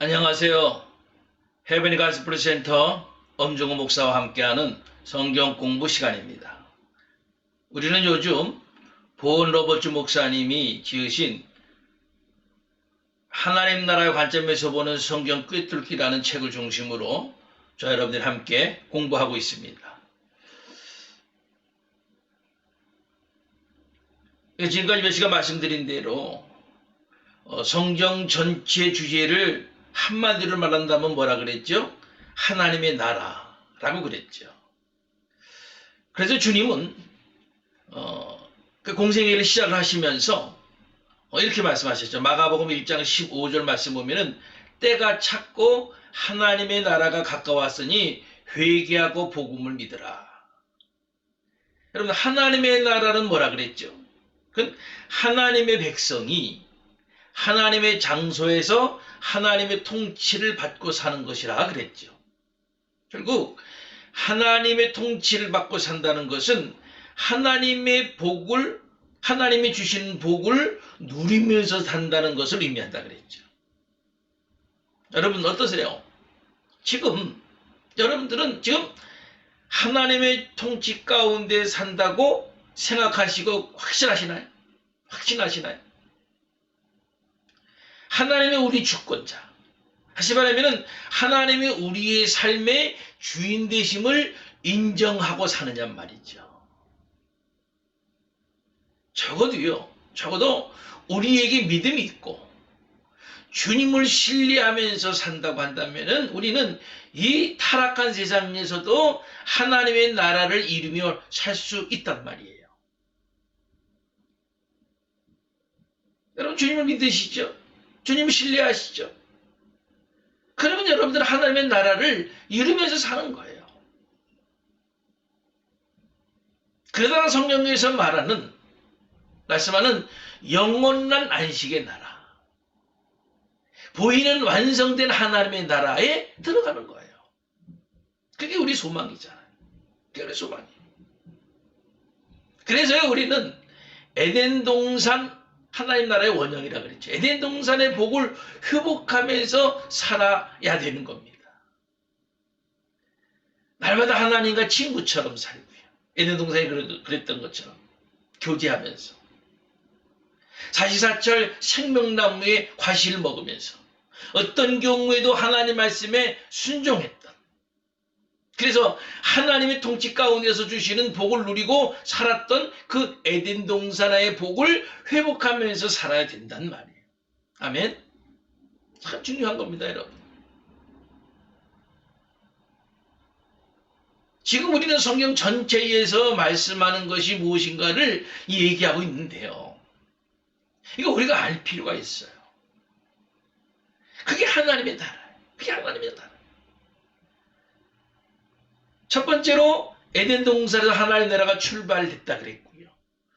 안녕하세요. 헤브니 가스프리 센터 엄종호 목사와 함께하는 성경 공부 시간입니다. 우리는 요즘 본 로버츠 목사님이 지으신 하나님 나라의 관점에서 보는 성경 꿰뚫기라는 책을 중심으로 저와 여러분들이 함께 공부하고 있습니다. 지금까지 몇 시간 말씀드린 대로 성경 전체 주제를 한마디로 말한다면 뭐라 그랬죠? 하나님의 나라라고 그랬죠. 그래서 주님은 그 공생애를 시작을 하시면서 이렇게 말씀하셨죠. 마가복음 1장 15절 말씀 보면은 때가 찼고 하나님의 나라가 가까웠으니 회개하고 복음을 믿으라. 여러분, 하나님의 나라는 뭐라 그랬죠? 그건 하나님의 백성이 하나님의 장소에서 하나님의 통치를 받고 사는 것이라 그랬죠. 결국 하나님의 통치를 받고 산다는 것은 하나님의 복을, 하나님이 주신 복을 누리면서 산다는 것을 의미한다 그랬죠. 여러분 어떠세요? 지금 여러분들은 지금 하나님의 통치 가운데 산다고 생각하시고 확신하시나요? 확신하시나요? 하나님의 우리 주권자, 다시 말하면 하나님이 우리의 삶의 주인 되심을 인정하고 사느냐 말이죠. 적어도 우리에게 믿음이 있고 주님을 신뢰하면서 산다고 한다면 우리는 이 타락한 세상에서도 하나님의 나라를 이루며 살 수 있단 말이에요. 여러분 주님을 믿으시죠? 주님을 신뢰하시죠? 그러면 여러분들은 하나님의 나라를 이루면서 사는 거예요. 그러다가 성경에서 말씀하는 영원한 안식의 나라, 보이는 완성된 하나님의 나라에 들어가는 거예요. 그게 우리 소망이잖아요. 그게 우리 소망이에요. 그래서 우리는 에덴 동산 하나님 나라의 원형이라 그랬죠. 에덴 동산의 복을 회복하면서 살아야 되는 겁니다. 날마다 하나님과 친구처럼 살고요. 에덴 동산이 그랬던 것처럼 교제하면서 사시사철 생명나무의 과실을 먹으면서 어떤 경우에도 하나님 말씀에 순종했던, 그래서 하나님의 통치 가운데서 주시는 복을 누리고 살았던 그 에덴 동산의 복을 회복하면서 살아야 된단 말이에요. 아멘. 참 중요한 겁니다, 여러분. 지금 우리는 성경 전체에서 말씀하는 것이 무엇인가를 얘기하고 있는데요. 이거 우리가 알 필요가 있어요. 그게 하나님의 나라예요. 그게 하나님의 나라. 첫 번째로 에덴 동산에서 하나님의 나라가 출발했다 그랬고요.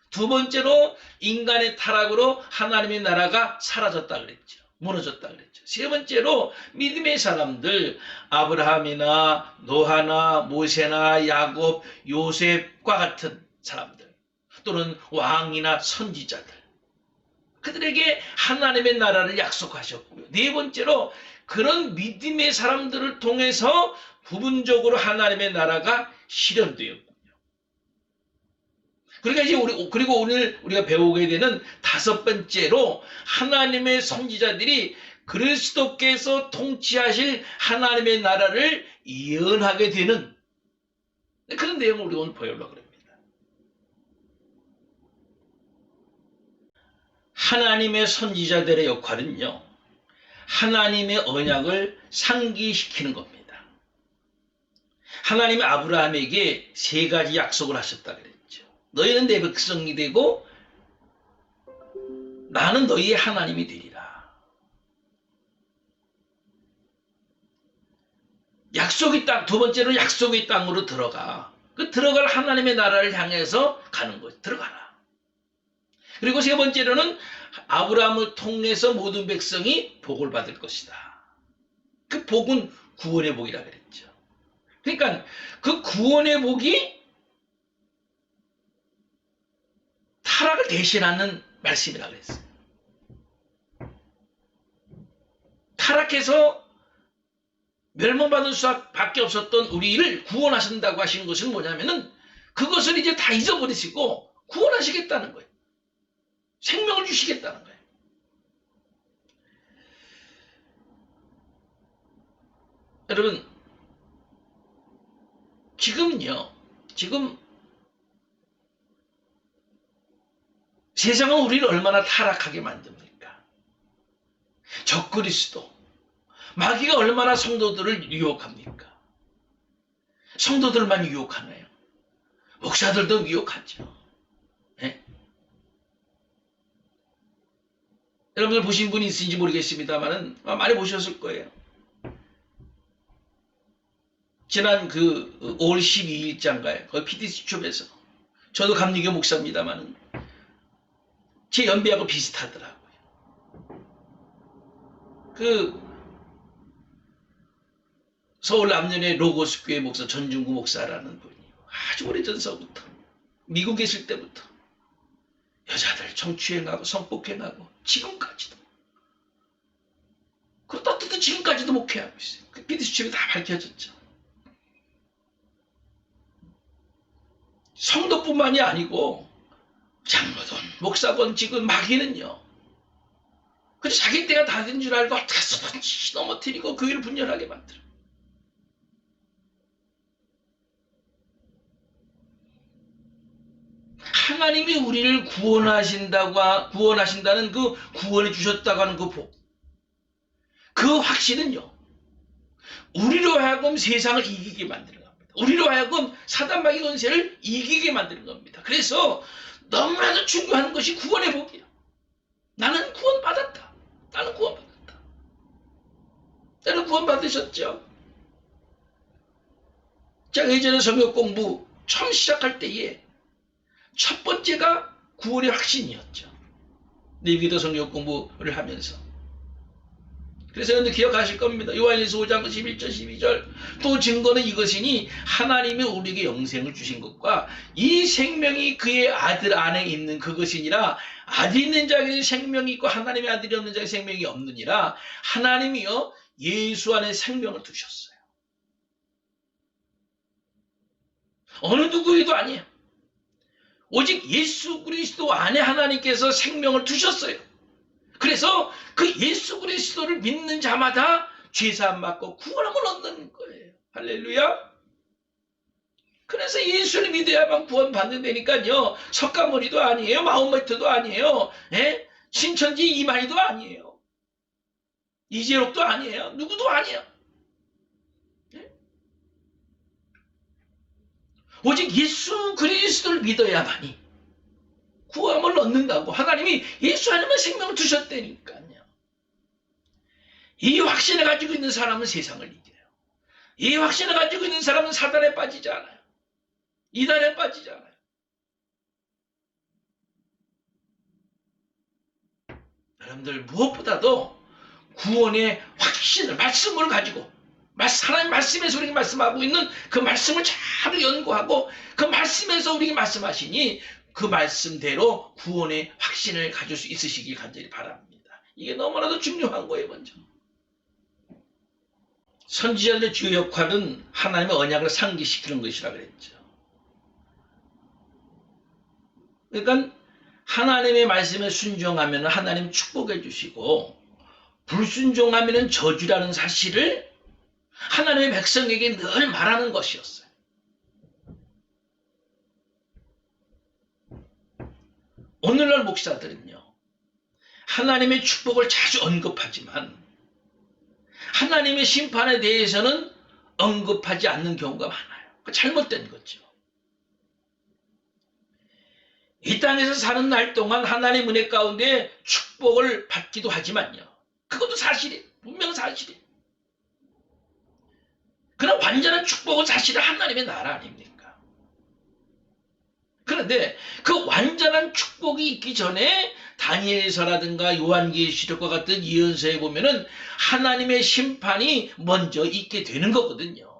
두 번째로 인간의 타락으로 하나님의 나라가 사라졌다 그랬죠. 무너졌다 그랬죠. 세 번째로 믿음의 사람들, 아브라함이나 노아나 모세나 야곱, 요셉과 같은 사람들, 또는 왕이나 선지자들, 그들에게 하나님의 나라를 약속하셨고요. 네 번째로 그런 믿음의 사람들을 통해서 부분적으로 하나님의 나라가 실현되었군요. 그러니까 이제 그리고 오늘 우리가 배우게 되는 다섯 번째로 하나님의 선지자들이 그리스도께서 통치하실 하나님의 나라를 예언하게 되는 그런 내용을 우리 오늘 보여보려고 합니다. 하나님의 선지자들의 역할은요, 하나님의 언약을 상기시키는 겁니다. 하나님이 아브라함에게 세 가지 약속을 하셨다 그랬죠. 너희는 내 백성이 되고 나는 너희의 하나님이 되리라. 약속의 땅, 두 번째로 약속의 땅으로 들어가. 그 들어갈 하나님의 나라를 향해서 가는 거죠. 들어가라. 그리고 세 번째로는 아브라함을 통해서 모든 백성이 복을 받을 것이다. 그 복은 구원의 복이라 그랬죠. 그러니까 그 구원의 복이 타락을 대신하는 말씀이라 그랬어요. 타락해서 멸망받은 수밖에 없었던 우리를 구원하신다고 하시는 것은 뭐냐면은 그것을 이제 다 잊어버리시고 구원하시겠다는 거예요. 생명을 주시겠다는 거예요. 여러분, 지금 세상은 우리를 얼마나 타락하게 만듭니까? 적그리스도, 마귀가 얼마나 성도들을 유혹합니까? 성도들만 유혹하나요? 목사들도 유혹하죠. 네? 여러분들 보신 분이 있으신지 모르겠습니다만 많이 보셨을 거예요. 지난 5월 12일자인가요? 거기 PD수첩에서 저도 감리교 목사입니다만 제 연배하고 비슷하더라고요. 서울 남년의 로고스교회 목사 전중구 목사라는 분이 아주 오래전서부터 미국에 있을 때부터 여자들 성추행하고 성폭행하고 지금까지도 그것도 어떻게 지금까지도 목회하고 있어요. 그 PD수첩이 다 밝혀졌죠. 성도뿐만이 아니고 장로든 목사건 지금 마귀는요. 그래서 자기 때가 다 된 줄 알고 어떻게 쓰든지 넘어뜨리고 교회를 분열하게 만들어. 하나님이 우리를 구원하신다는 그 구원해 주셨다고 하는 그 복, 그 확신은요. 우리로 하여금 세상을 이기게 만드는 겁니다. 우리로 하여금 사단 마귀 권세를 이기게 만드는 겁니다. 그래서 너무나도 중요한 것이 구원의 복이야. 나는 구원받았다. 나는 구원받았다. 나는 구원받으셨죠? 자, 예전에 성경 공부 처음 시작할 때에 첫 번째가 구원의 확신이었죠. 레위기도 성경 공부를 하면서. 그래서 여러분들 기억하실 겁니다. 요한일서 5장 11절 12절 또 증거는 이것이니 하나님이 우리에게 영생을 주신 것과 이 생명이 그의 아들 안에 있는 그것이니라. 아들 있는 자에게는 생명이 있고 하나님의 아들이 없는 자에게 생명이 없느니라. 하나님이요 예수 안에 생명을 두셨어요. 어느 누구에도 아니에요. 오직 예수 그리스도 안에 하나님께서 생명을 두셨어요. 그래서 그 예수 그리스도를 믿는 자마다 죄사함 받고 구원함을 얻는 거예요. 할렐루야. 그래서 예수를 믿어야만 구원받는 데니까요. 석가모니도 아니에요. 마호메트도 아니에요. 예? 신천지 이만희도 아니에요. 이재록도 아니에요. 누구도 아니에요. 예? 오직 예수 그리스도를 믿어야만이 구원을 얻는다고 하나님이 예수 안에만 생명을 두셨다니까요. 이 확신을 가지고 있는 사람은 세상을 이겨요. 이 확신을 가지고 있는 사람은 사단에 빠지지 않아요. 이단에 빠지지 않아요. 여러분들 무엇보다도 구원의 확신을 말씀을 가지고 하나님 말씀에서 우리에게 말씀하고 있는 그 말씀을 잘 연구하고 그 말씀에서 우리에게 말씀하시니 그 말씀대로 구원의 확신을 가질 수 있으시길 간절히 바랍니다. 이게 너무나도 중요한 거예요. 먼저 선지자들의 주요 역할은 하나님의 언약을 상기시키는 것이라 그랬죠. 그러니까 하나님의 말씀에 순종하면 하나님 축복해 주시고 불순종하면 저주라는 사실을 하나님의 백성에게 늘 말하는 것이었어요. 오늘날 목사들은요. 하나님의 축복을 자주 언급하지만 하나님의 심판에 대해서는 언급하지 않는 경우가 많아요. 잘못된 거죠. 이 땅에서 사는 날 동안 하나님의 은혜 가운데 축복을 받기도 하지만요. 그것도 사실이에요. 분명 사실이에요. 그러나 완전한 축복은 사실은 하나님의 나라 아닙니까? 그런데 그 완전한 축복이 있기 전에 다니엘서라든가 요한계시록과 같은 예언서에 보면은 하나님의 심판이 먼저 있게 되는 거거든요.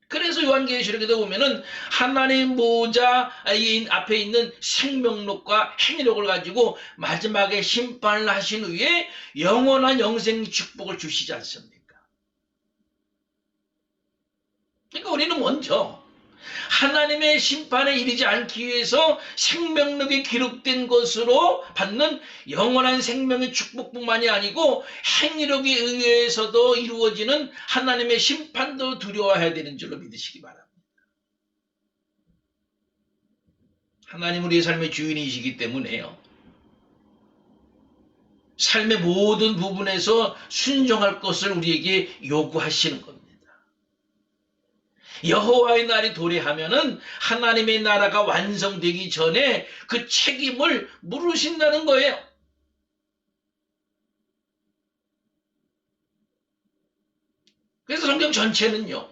그래서 그래서 요한계시록에도 보면은 하나님 보호자 앞에 있는 생명력과 행위력을 가지고 마지막에 심판을 하신 후에 영원한 영생 축복을 주시지 않습니까? 그러니까 우리는 먼저 하나님의 심판에 이르지 않기 위해서 생명력이 기록된 것으로 받는 영원한 생명의 축복뿐만이 아니고 행위력에 의해서도 이루어지는 하나님의 심판도 두려워해야 되는 줄로 믿으시기 바랍니다. 하나님 우리의 삶의 주인이시기 때문에요. 삶의 모든 부분에서 순종할 것을 우리에게 요구하시는 겁니다. 여호와의 날이 도래하면은 하나님의 나라가 완성되기 전에 그 책임을 물으신다는 거예요. 그래서 성경 전체는요,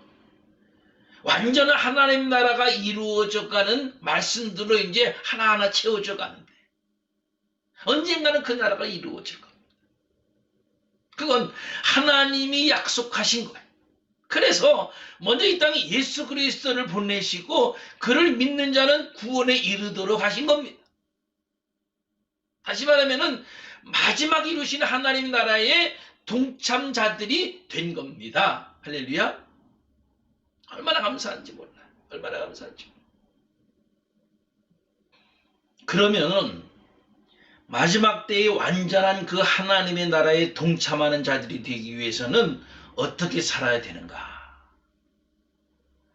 완전한 하나님 나라가 이루어져 가는 말씀들로 이제 하나하나 채워져 가는데, 언젠가는 그 나라가 이루어질 겁니다. 그건 하나님이 약속하신 거예요. 그래서 먼저 이 땅에 예수 그리스도를 보내시고 그를 믿는 자는 구원에 이르도록 하신 겁니다. 다시 말하면은 마지막 이루신 하나님 나라의 동참자들이 된 겁니다. 할렐루야. 얼마나 감사한지 몰라요. 얼마나 감사한지. 그러면 마지막 때에 완전한 그 하나님의 나라에 동참하는 자들이 되기 위해서는 어떻게 살아야 되는가?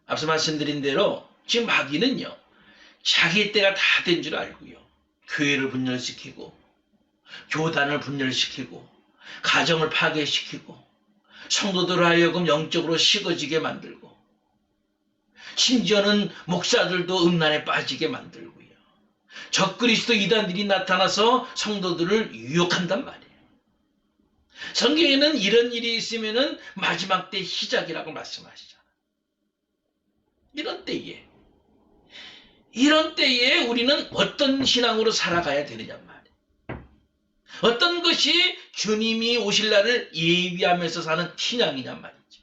앞서 말씀드린 대로 지금 마귀는요, 자기 때가 다 된 줄 알고요, 교회를 분열시키고 교단을 분열시키고 가정을 파괴시키고 성도들 하여금 영적으로 식어지게 만들고 심지어는 목사들도 음란에 빠지게 만들고요, 적그리스도 이단들이 나타나서 성도들을 유혹한단 말이에요. 성경에는 이런 일이 있으면은 마지막 때 시작이라고 말씀하시잖아요. 이런 때에 우리는 어떤 신앙으로 살아가야 되느냐 말이에요. 어떤 것이 주님이 오실 날을 예비하면서 사는 신앙이냐 말이죠.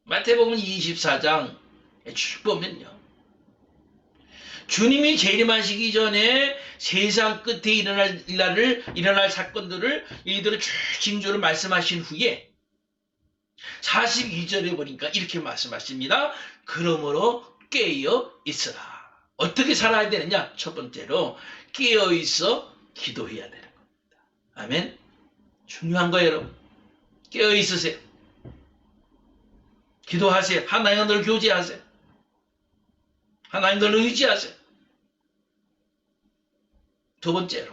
마태복음 24장 쭉 보면요, 주님이 재림하시기 전에 세상 끝에 일어날 사건들을 이들을 쭉 징조를 말씀하신 후에 42절에 보니까 이렇게 말씀하십니다. 그러므로 깨어 있으라. 어떻게 살아야 되느냐? 첫 번째로 깨어 있어 기도해야 되는 겁니다. 아멘. 중요한 거예요, 여러분. 깨어 있으세요. 기도하세요. 하나님과 늘 교제하세요. 하나님 늘 의지하세요. 두 번째로,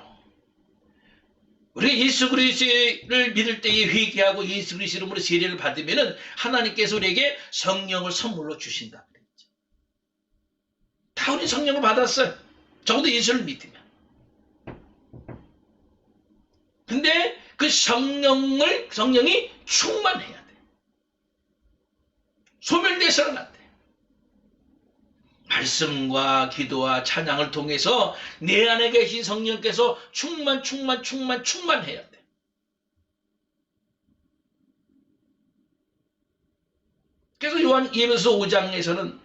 우리가 예수 그리스도를 믿을 때에 회개하고 예수 그리스도 이름으로 세례를 받으면은 하나님께서 우리에게 성령을 선물로 주신다 그랬죠. 다 우리 성령을 받았어요. 적어도 예수를 믿으면. 근데 그 성령이 충만해야 돼. 소멸돼서는 안 돼. 말씀과 기도와 찬양을 통해서 내 안에 계신 성령께서 충만해야 돼. 그래서 예배서 5장에서는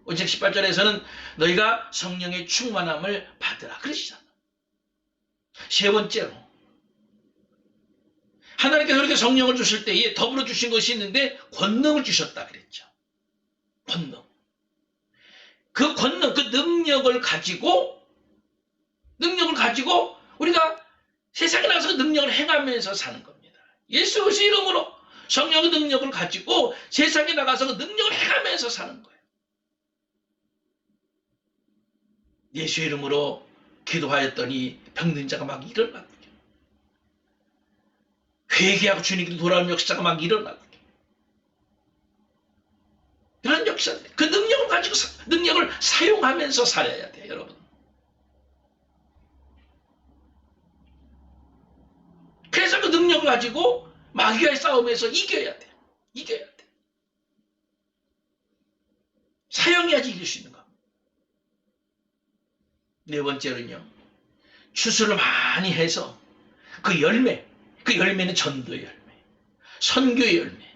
5장 18절에서는 너희가 성령의 충만함을 받으라 그러시잖아. 세 번째로, 하나님께서 이렇게 성령을 주실 때에 더불어 주신 것이 있는데 권능을 주셨다 그랬죠. 권능. 그 권능, 그 능력을 가지고 우리가 세상에 나가서 능력을 행하면서 사는 겁니다. 예수 그리스도 이름으로 성령의 능력을 가지고 세상에 나가서 그 능력을 행하면서 사는 거예요. 예수 이름으로 기도하였더니 병든 자가 막 일어나고, 회개하고 주님께로 돌아오는 역사가 막 일어나고, 그런 역사, 그 능력을 가지고 능력을 사용하면서 살아야 돼요, 여러분. 그래서 그 능력을 가지고 마귀와의 싸움에서 이겨야 돼. 사용해야지 이길 수 있는 거. 네 번째로는요, 추수를 많이 해서 그 열매는 전도의 열매, 선교의 열매,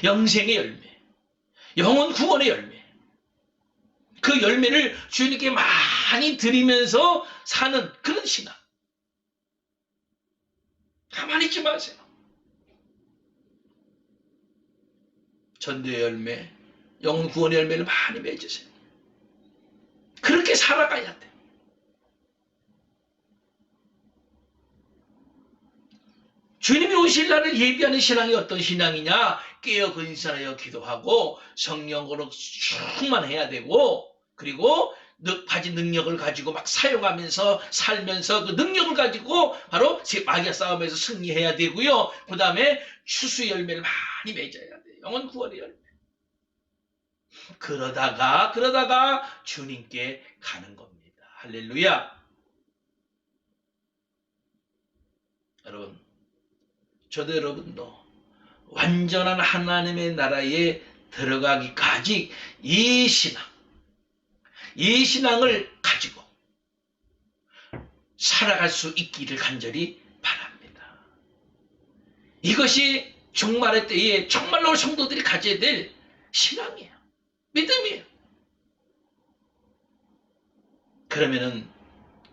영생의 열매, 영혼 구원의 열매. 그 열매를 주님께 많이 드리면서 사는 그런 신앙. 가만히 있지 마세요. 전도의 열매, 영혼 구원의 열매를 많이 맺으세요. 그렇게 살아가야 돼. 주님이 오실 날을 예비하는 신앙이 어떤 신앙이냐? 깨어 근신하여 기도하고 성령으로 충만해야 되고, 그리고 가진 능력을 가지고 막 사용하면서 살면서 그 능력을 가지고 바로 마귀와 싸움에서 승리해야 되고요. 그 다음에 추수 열매를 많이 맺어야 돼요. 영혼 구원의 열매. 그러다가 주님께 가는 겁니다. 할렐루야. 여러분, 저도 여러분도 완전한 하나님의 나라에 들어가기까지 이 신앙을 가지고 살아갈 수 있기를 간절히 바랍니다. 이것이 종말의 때에 정말로 성도들이 가져야 될 신앙이에요. 믿음이에요. 그러면은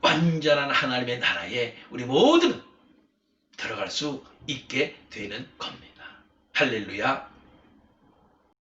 완전한 하나님의 나라에 우리 모두는 들어갈 수 있게 되는 겁니다. 할렐루야.